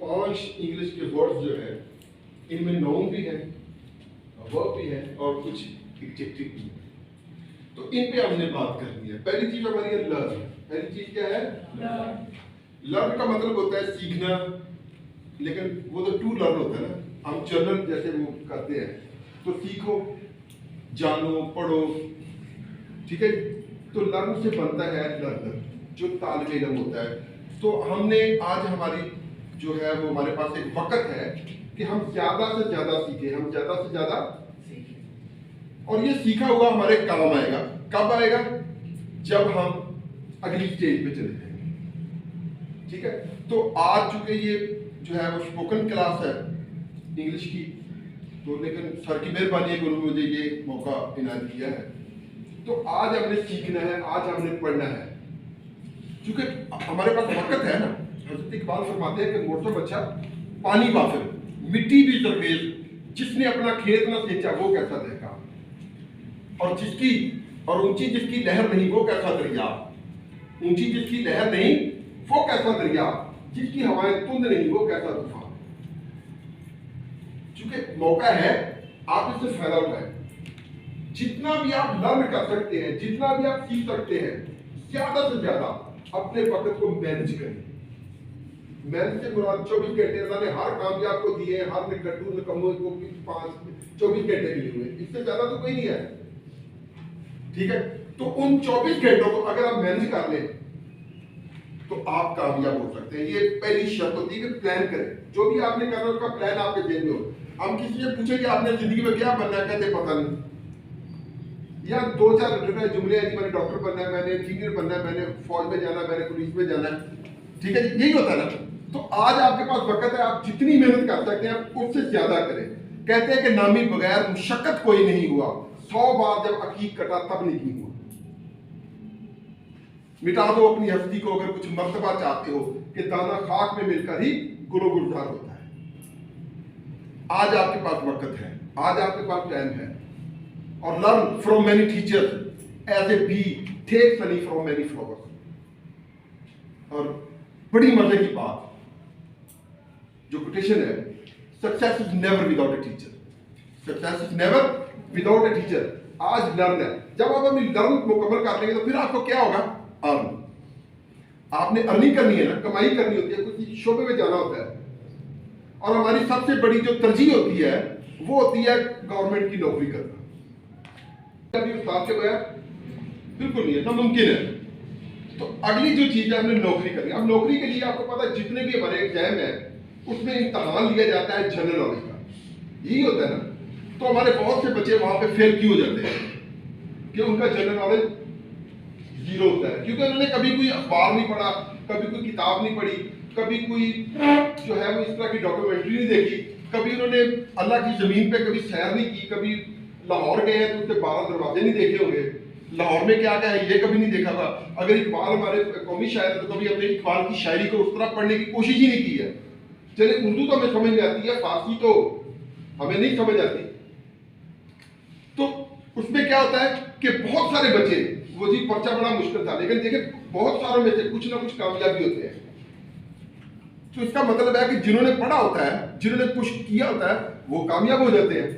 5 English के words जो है इनमें नाउन भी है, वर्ब भी है और कुछ एडजेक्टिव भी है। तो इन पे हमने बात करनी है। पहली चीज हमारी है लर्न। पहली चीज क्या है? लर्न का मतलब होता है सीखना, लेकिन वो तो टू लर्न होता है ना, हम जनरल जैसे वो करते हैं। तो सीखो, जानो, पढ़ो, ठीक है। तो लर्न से बनता है लर्नर, जो तालिब इल्म होता है। तो हमने आज हमारी जो है वो हमारे पास एक वक्त है कि हम ज्यादा से ज्यादा सीखें, हम ज्यादा से ज्यादा सीखें। और ये सीखा हुआ हमारे काम आएगा। कब आएगा? जब हम अगली स्टेज पे चले जाएंगे, ठीक है। तो आज चूंकि ये जो है वो स्पोकन क्लास है इंग्लिश की, तो लेकिन सर की मेहरबानी है कि उन्होंने मुझे ये मौका इनायत किया है। तो आज हमने सीखना है, आज हमने पढ़ना है। क्योंकि हमारे पास वक्त है ना। हज़रत इकबाल फरमाते हैं कि मोटा बच्चा पानी वाफिर, मिट्टी भी दरवेज, जिसने अपना खेत न सींचा वो कैसा देखा, और जिसकी और ऊंची जिसकी लहर नहीं वो कैसा दरिया, ऊंची जिसकी लहर नहीं वो कैसा दरिया, जिसकी हवाएं तुंद नहीं वो कैसा तूफान। चूंकि मौका है, आप इससे फायदा उठाएं। जितना भी आप लर्न कर सकते हैं, जितना भी आप सीख सकते हैं, ज्यादा से ज्यादा अपने वक्त को मैनेज करें। मैनेज से मुराद 24 घंटे अल्लाह ने हर काम भी आपको दिए, हर निकटू निकम्मो को 24 घंटे मिले हुए, इससे ज्यादा तो कोई नहीं है, ठीक है। तो उन 24 घंटों को अगर आप मैनेज कर लें तो आप कामयाब हो सकते हैं। ये पहली शर्त होती है कि प्लान करें। जो भी आपने करना है उसका प्लान आपके जेब में हो। हम किसी से पूछे कि आपने जिंदगी में क्या बनना है, कहते पता नहीं, या 2-4 जुमले हैं, मैंने डॉक्टर बनना है, मैंने इंजीनियर बनना है, मैंने फौज में जाना है, मैंने पुलिस में जाना है, ठीक है, यही होता है ना। तो आज आपके पास वक्त है, आप जितनी मेहनत कर सकते हैं आप उससे ज्यादा करें। कहते हैं कि नामी बगैर मुशक्कत कोई नहीं हुआ, 100 बार जब अकीक कटा तब नहीं हुआ। मिटा दो अपनी हस्ती को अगर कुछ मर्तबा चाहते हो, कि दाना खाक में मिलकर ही गुलो गुलजार होता है। आज आपके पास वक्त है, आज आपके पास टाइम है। और learn from many teachers as a bee takes honey from many flowers. और बड़ी मजे की बात, जो कोटेशन है, success is never without a teacher, success is never without a teacher. आज लर्न है, जब आप अपनी लर्न मुकम्मल कर लेंगे तो फिर आपको क्या होगा? अर्न। आपने अर्निंग करनी है ना, कमाई करनी होती है, कुछ शोबे में जाना होता है। और हमारी सबसे बड़ी जो तरजीह होती है वो होती है गवर्नमेंट की नौकरी करना। अभी उस्ताद के बगैर बिल्कुल नहीं है, नामुमकिन है। तो अगली जो चीज है, हमने नौकरी करनी है। अब नौकरी के लिए आपको पता है जितने भी हमारे एग्जाम है उसमें इम्तहान लिया जाता है जनरल नॉलेज का, यही होता है ना। तो हमारे बहुत से बच्चे वहां पे फेल क्यों हो जाते हैं? कि उनका जनरल नॉलेज 0 होता है, क्योंकि उन्होंने कभी कोई अखबार नहीं पढ़ा, कभी कोई किताब नहीं पढ़ी, कभी कोई जो है वो इस तरह की डॉक्यूमेंट्री नहीं देखी, कभी उन्होंने अल्लाह की जमीन पे कभी सैर नहीं की, कभी लाहौर गए हैं तो उसके 12 दरवाजे नहीं देखे होंगे, लाहौर में क्या क्या है ये कभी नहीं देखा था। अगर इकबाल हमारे कौमी शायर है तो कभी हमने इकबाल की शायरी को उस तरह पढ़ने की कोशिश ही नहीं की है। चले उर्दू तो हमें समझ में आती है, फारसी तो हमें नहीं समझ आती। तो उसमें क्या होता है कि बहुत सारे बच्चे, वो जी पर्चा बड़ा मुश्किल था, लेकिन देखिए बहुत सारों में से कुछ ना कुछ कामयाबी होते हैं। तो इसका मतलब है कि जिन्होंने पढ़ा होता है, जिन्होंने कुछ किया होता है, वो कामयाब हो जाते हैं।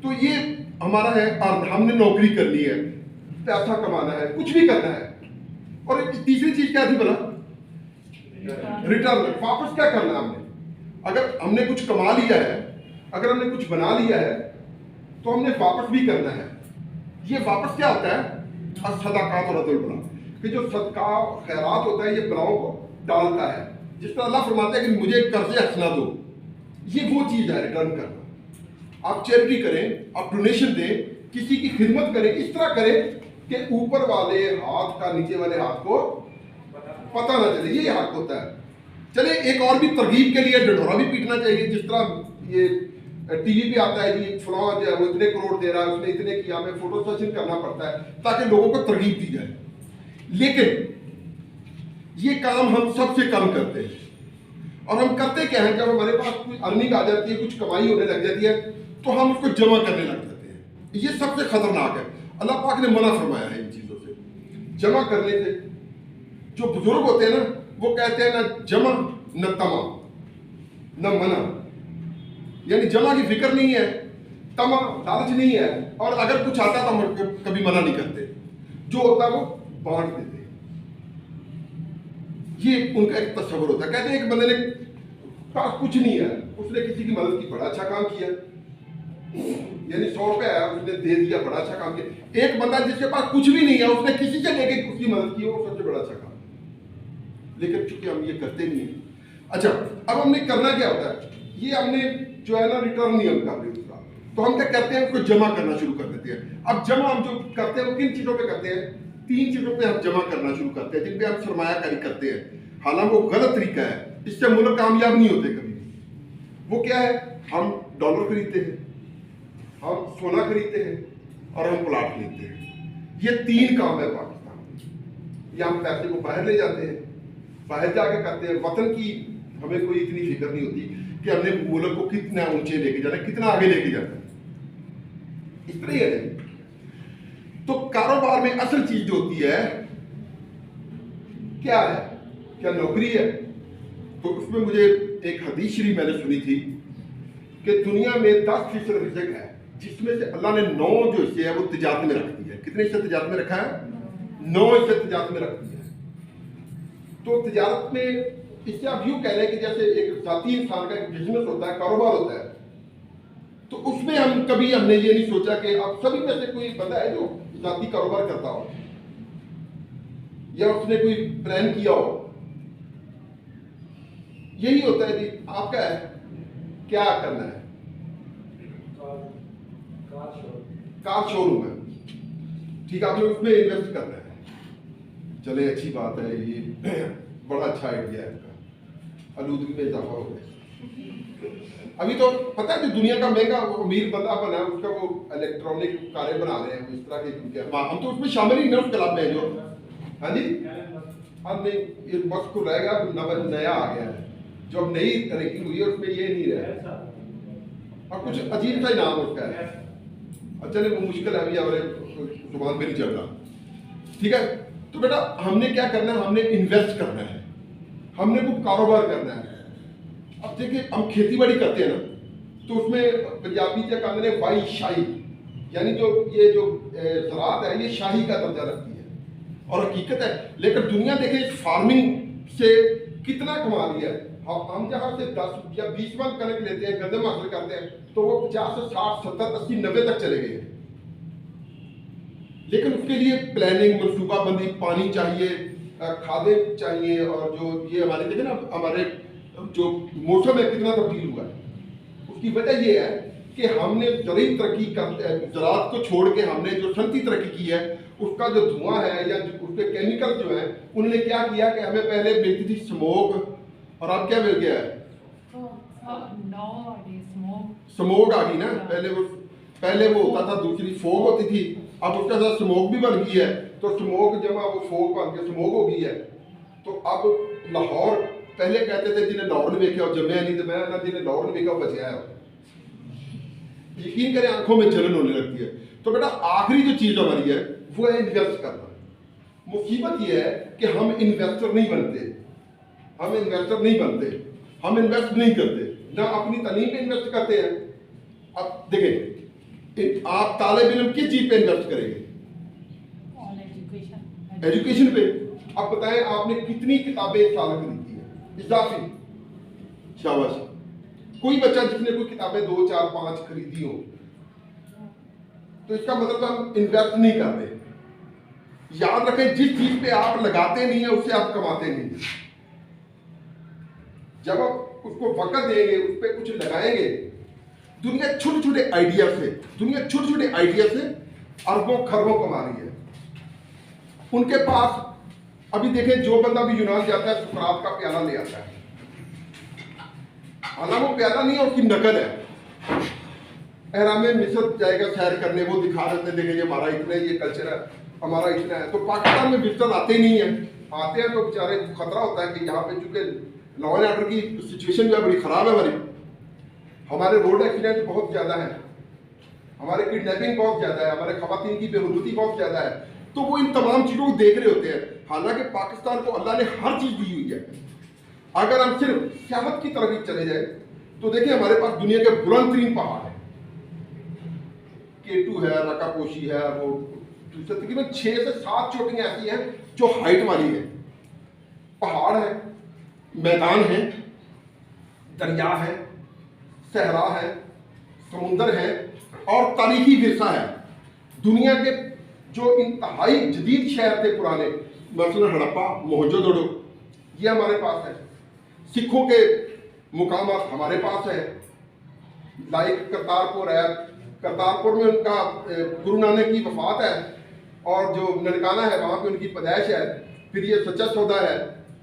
तो ये हमारा है अर्थ, हमने नौकरी करनी है, पैसा कमाना है, कुछ भी करना है। और तीसरी चीज क्या थी बोला? रिटर्न, वापस क्या करना है हमने। अगर हमने कुछ कमा लिया है, अगर हमने कुछ बना लिया है, तो हमने वापस भी करना है। ये वापस क्या होता है? सदाकात और अदल बना, कि जो सदका खैरात होता है ये बलाओं को डालता है। जिस तरह अल्लाह फरमाता है कि मुझे कर्जे हंसना दो, ये वो चीज है रिटर्न करना। आप चैरिटी करें, आप डोनेशन दें, किसी की खिदमत करें, इस तरह करें कि ऊपर वाले हाथ का नीचे वाले हाथ को पता ना चले, ये हक होता है। चले एक और भी तरगीब के लिए ढिढोरा भी पीटना चाहिए। जिस तरह ये टीवी पे आता है कि फलां जो है वो इतने करोड़ दे रहा है, उसने इतने किया, हमें फोटो सेशन करना पड़ता है ताकि लोगों को तरगीब दी जाए। लेकिन ये काम हम सबसे कम करते हैं। और हम करते क्या है, जब हमारे पास कोई अर्निंग आ जाती है, कुछ कमाई होने लग जाती है, तो हम उसको जमा करने लग जाते हैं। ये सबसे खतरनाक है। अल्लाह पाक ने मना फरमाया है इन चीजों से, जमा करने से। जो बुजुर्ग होते हैं ना, वो कहते हैं ना जमा न तमा, न मना, यानी जमा की फिक्र नहीं है, तमा लालच नहीं है, और अगर कुछ आता तो हम कभी मना नहीं करते, जो होता है वो बांट देते। ये उनका एक तस्वर होता है। कहते हैं एक बंदे ने पास कुछ नहीं है, उसने किसी की मदद की, बड़ा अच्छा काम किया, यानी 100 रुपया है उसने दे दिया, बड़ा अच्छा काम किया। एक बंदा जिसके पास कुछ भी नहीं है, उसने किसी से लेके उसकी मदद की, वो सबसे बड़ा अच्छा काम। लेकिन चूंकि हम ये करते नहीं है। अच्छा, अब हमने करना क्या होता है, ये हमने जो है ना रिटर्न नहीं हम कर देते, तो हम क्या करते हैं, उसको जमा करना शुरू कर देते हैं। अब जमा हम जो करते हैं वो किन चीजों पे करते हैं, 3 चीजों पे हम जमा करना शुरू करते हैं, जिन पे हम सरमायाकारी करते हैं। हालांकि वो गलत तरीका है, इससे मुल्क कामयाब नहीं होते कभी भी। वो क्या है, हम डॉलर खरीदते हैं, हम सोना खरीदते हैं, और हम प्लाट खरीदते हैं। ये 3 काम है पाकिस्तान में। या हम पैसे को बाहर ले जाते हैं, बाहर जाके करते हैं। वतन की हमें कोई इतनी फिक्र नहीं होती कि हमने मुल्क को कितना ऊंचे लेके जाना, कितना आगे लेके जाना, इस तरह है। तो कारोबार में असल चीज जो होती है क्या है, क्या नौकरी है? तो उसमें मुझे एक हदीस शरीफ मैंने सुनी थी कि दुनिया में 10% रिज़्क है, जिसमें से अल्लाह ने 9 जो हिस्से है वो तिजारत में रख दिया है। कितने हिस्से तिजारत में रखा है? 9 हिस्से तिजारत में रख दिया है। तो तिजारत में इससे आप यूं कह रहे हैं कि जैसे एक जाती इंसान का एक बिजनेस होता है, कारोबार होता है, तो उसमें हमने ये नहीं सोचा कि अब सभी में से कोई बंदा है जो जाती कारोबार करता हो, या उसने कोई प्लान किया हो। यही होता है जी, आपका है क्या करना है, कार शोरूम है, ठीक है, आपने उसमें इन्वेस्ट करना है। चले, अच्छी बात है, ये बड़ा अच्छा आइडिया है आपका, आलूदगी में इजाफा हो गया। अभी तो पता है, जो दुनिया का महंगा अमीर बंदा बना है, उसका वो इलेक्ट्रॉनिक कारें बना रहे हैं, इस तरह के। हम तो उसमें शामिल ही ना उस क्लब में जो। हाँ जी, अब नहीं, ये वक्त को रहेगा, नया आ गया है, जो अब नई रैंकिंग हुई है उसमें ये नहीं रहा, और कुछ अजीब सा ही नाम उसका है। अच्छा, नहीं, वो मुश्किल है, अभी हमारे जुबान पे नहीं चल रहा, ठीक है। तो बेटा हमने क्या करना है, हमने इन्वेस्ट करना है, हमने कुछ कारोबार करना है। अब देखिए, हम खेती बाड़ी करते हैं ना, तो उसमें पंजाबी क्या कहते हैं, वाई शाही, यानी जो ये जो ज़राअत है ये शाही का दर्जा रखती है, और हकीकत है। लेकिन दुनिया देखे इस फार्मिंग से कितना कमा लिया है। हम जहाँ से 10 या 20 मन कनक लेते हैं, गंदम हासिल करते हैं, तो वो 50 से 60 70 80 90 तक चले गए हैं। लेकिन उसके लिए प्लानिंग, मनसूबाबंदी, पानी चाहिए, खादें चाहिए, और जो ये हमारे देखे ना, हमारे जो मौसम है कितना तब्दील हुआ है। उसकी वजह ये है कि हमने ज़रूरी तरक्की ज़राअत को छोड़ के हमने जो सनती तरक्की की है, उसका जो धुआं है या उसके केमिकल जो है, उन्होंने क्या किया कि हमें पहले मिलती थी स्मोक, और अब क्या मिल गया है, स्मोक आ गई ना। पहले वो होता था, दूसरी फोग होती थी, अब उसके साथ स्मोक भी बन गई है, तो स्मोक जमा वो फोग बन के स्मोक हो गई है। तो अब लाहौर, पहले कहते थे जिन्हें लाहौर ने देखा और जमया नहीं, तो मैं ना जिन्हें लाहौर ने देखा बचा है। यकीन करें, आंखों में जलन होने लगती है। तो बेटा आखिरी जो चीज हमारी है वो है इन्वेस्ट करना। मुसीबत ये है कि हम इन्वेस्टर नहीं बनते, हम इन्वेस्ट नहीं करते, ना अपनी तालीम पे इन्वेस्ट करते हैं। अब देखें, आप तालिब इल्म किस चीज पे इन्वेस्ट करेंगे? एजुकेशन पे। अब बताएं, आपने कितनी किताबें इस साल खरीदी है इजाफी? शाबाश। कोई बच्चा जिसने कोई किताबें 2 4 5 खरीदी हो, तो इसका मतलब हम इन्वेस्ट नहीं कर रहे। याद रखें, जिस चीज पे आप लगाते नहीं है उससे आप कमाते नहीं। जब आप उसको वक्त देंगे, उस पर कुछ लगाएंगे, दुनिया छोटे छोटे आइडिया से अरबों खरबों कमा रही है। उनके पास अभी देखें, जो बंदा भी यूनान जाता है सुकरात का प्याला ले आता है, हालांकि वो प्याला नहीं है, उसकी नकल है। एहराम मिस्र जाएगा सैर करने, वो दिखा देते, देखेंगे हमारा इतना, ये कल्चर है हमारा इतना है। तो पाकिस्तान में विजिटर आते नहीं है, आते हैं तो बेचारे खतरा होता है कि यहाँ पे चूंकि लॉ एंड ऑर्डर की सिचुएशन जो है बड़ी खराब है हमारे रोड एक्सीडेंट बहुत ज्यादा है, हमारे किडनैपिंग बहुत ज्यादा है, हमारे खवातीन की बेहुदूती बहुत ज्यादा है। तो वो इन तमाम चीजों को देख रहे होते हैं। हालांकि पाकिस्तान को अल्लाह ने हर चीज दी हुई है। अगर हम सिर्फ सियाहत की तरफ ही चले जाए तो देखिए हमारे पास दुनिया के बुलंद तरीन पहाड़ है, K2 है, रकापोशी है, वो तकरीबन 6 से 7 चोटियां ऐसी हैं जो हाइट वाली है। पहाड़ है, मैदान है, दरिया है, सहरा है, समुंदर है और तारीखी विरसा है। दुनिया के जो इंतहाई जदीद शहर थे पुराने, मसलन हड़प्पा, मोहनजोदड़ो, ये हमारे पास है। सिखों के मुकाम हमारे पास है, लाइक करतारपुर है, करतारपुर में उनका गुरु नानक की वफात है, और जो ननकाना है वहाँ पे उनकी पैदाइश है। फिर ये सच्चा सौदा है,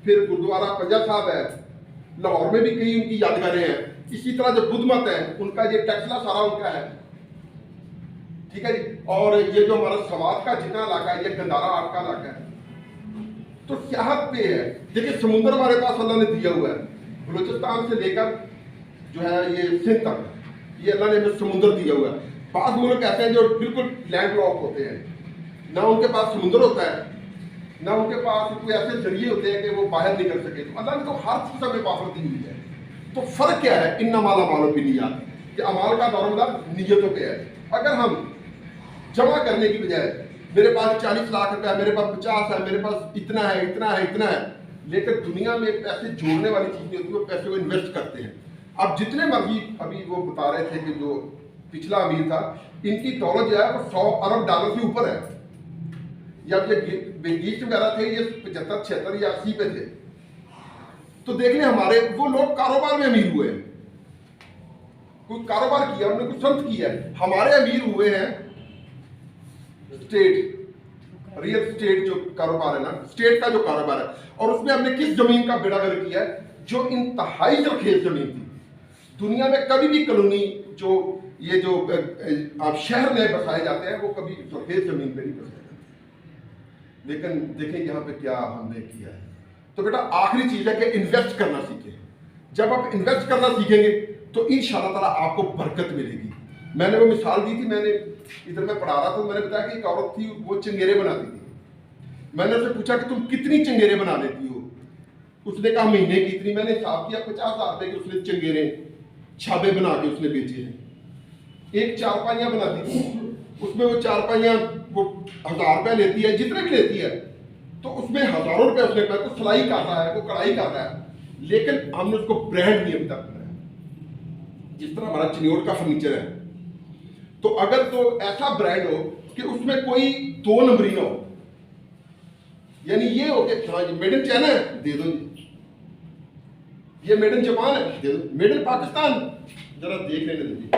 फिर गुरुद्वारा पंजा साहब है, लाहौर में भी कई उनकी यादगारें हैं। इसी तरह जो बुद्ध मत है उनका ये टेक्सला सारा उनका है, ठीक है जी। और ये जो हमारा समाज का जितना इलाका है ये गंदारा आर्ट का इलाका है। तो सियाहत पे है, देखिए समुद्र हमारे पास अल्लाह ने दिया हुआ है, बलूचिस्तान से लेकर जो है ये सिंध तक, ये अल्लाह ने हमें समुद्र दिया हुआ है। बाद मुल्क ऐसे हैं जो बिल्कुल लैंड लॉक होते हैं, ना उनके पास समुद्र होता है, ना उनके पास कोई ऐसे जरिए होते हैं कि वो बाहर निकल सके। तो अल्लाह ने तो हर चीज़ में पावर दी हुई है। तो फर्क क्या है, इन माला मालो की नियत, कि अमाल का दारोमदार नियतों पे है। अगर हम जमा करने की बजाय मेरे पास 40 लाख रुपया है, मेरे पास 50 है, मेरे पास इतना है, इतना है, इतना है, लेकिन दुनिया में पैसे जोड़ने वाली चीज़ नहीं होती, वो पैसे को इन्वेस्ट करते हैं। अब जितने मर्जी, अभी वो बता रहे थे कि जो पिछला अमीर था, इनकी दौलत जो है वो 100 अरब डॉलर से ऊपर है। या ये गिस्ट वगैरह थे, ये 75, 76 या 80 पे थे। तो देख लें हमारे वो लोग कारोबार में अमीर हुए हैं, कोई कारोबार किया, उन्होंने कुछ संत किया है। हमारे अमीर हुए हैं स्टेट, रियल स्टेट जो कारोबार है ना, स्टेट का जो कारोबार है, और उसमें हमने किस जमीन का बेड़ा गर्क किया है, जो इंतहाई जरखेज जमीन थी। दुनिया में कभी भी कॉलोनी जो ये जो आप शहर में बसाए जाते हैं वो कभी जरखेज जमीन पे नहीं बसाए जाते। लेकिन देखें यहाँ पे क्या हमने किया है। तो बेटा आखिरी चीज है कि इन्वेस्ट करना सीखें। जब आप इन्वेस्ट करना सीखेंगे तो इंशाअल्लाह ताला आपको बरकत मिलेगी। मैंने वो मिसाल दी थी, मैंने इधर में पढ़ा रहा था, मैंने बताया कि एक औरत थी, वो चंगेरे बनाती थी। मैंने उससे पूछा कि तुम कितनी चंगेरे बना लेती हो? उसने कहा महीने की इतनी। मैंने हिसाब किया 50,000 रुपए के उसने चंगेरे छाबे बना के उसने बेचे हैं। एक चारपाइयाँ बनाती थी, उसमें वो चारपाइयाँ वो 1000 रुपये लेती है, जितने भी लेती है, तो उसमें हजारों रुपए उसने कहा, तो सिलाई कर रहा है, वो कढ़ाई कर रहा है, लेकिन हमने उसको ब्रांड नहीं अभी तक बनाया। जिस तरह हमारा चिन्योट का फर्नीचर है, तो अगर तो ऐसा ब्रांड हो कि उसमें कोई 2 नंबरी ना हो, यानी ये हो कि हाँ मेड इन चाइना है, दे दो जी, ये मेड इन जापान है, दे दो, मेड इन पाकिस्तान, जरा देख लेने दीजिए।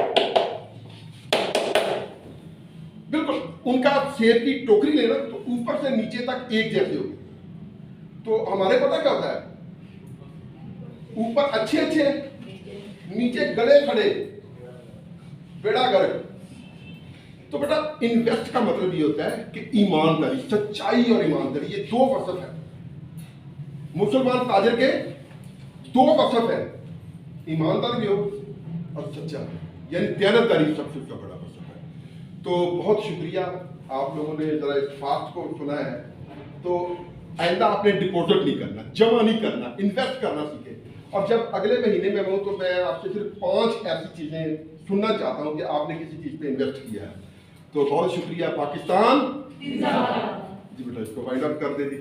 बिल्कुल उनका सेब की टोकरी लेना तो ऊपर से नीचे तक एक जैसे होगी। तो हमारे पता क्या होता है, ऊपर अच्छे अच्छे, नीचे गले खड़े, बेड़ा गर्क। तो बेटा इन्वेस्ट का मतलब ये होता है कि ईमानदारी, सच्चाई और ईमानदारी, ये 2 वसफ है। मुसलमान ताजिर के 2 वसफ है, ईमानदार भी हो और सच्चा, यानी दयानतदारी सबसे बड़ा वसफ है। तो बहुत शुक्रिया आप लोगों ने जरा इस फास्ट को सुना है। तो आइंदा आपने डिपॉजिट नहीं करना, जमा नहीं करना, इन्वेस्ट करना सीखे। और जब अगले महीने में हूँ तो मैं आपसे सिर्फ 5 ऐसी चीजें सुनना चाहता हूँ कि आपने किसी चीज पे इन्वेस्ट किया है। तो बहुत शुक्रिया। पाकिस्तान जी बेटा, इसको वाइंड अप कर दे दी।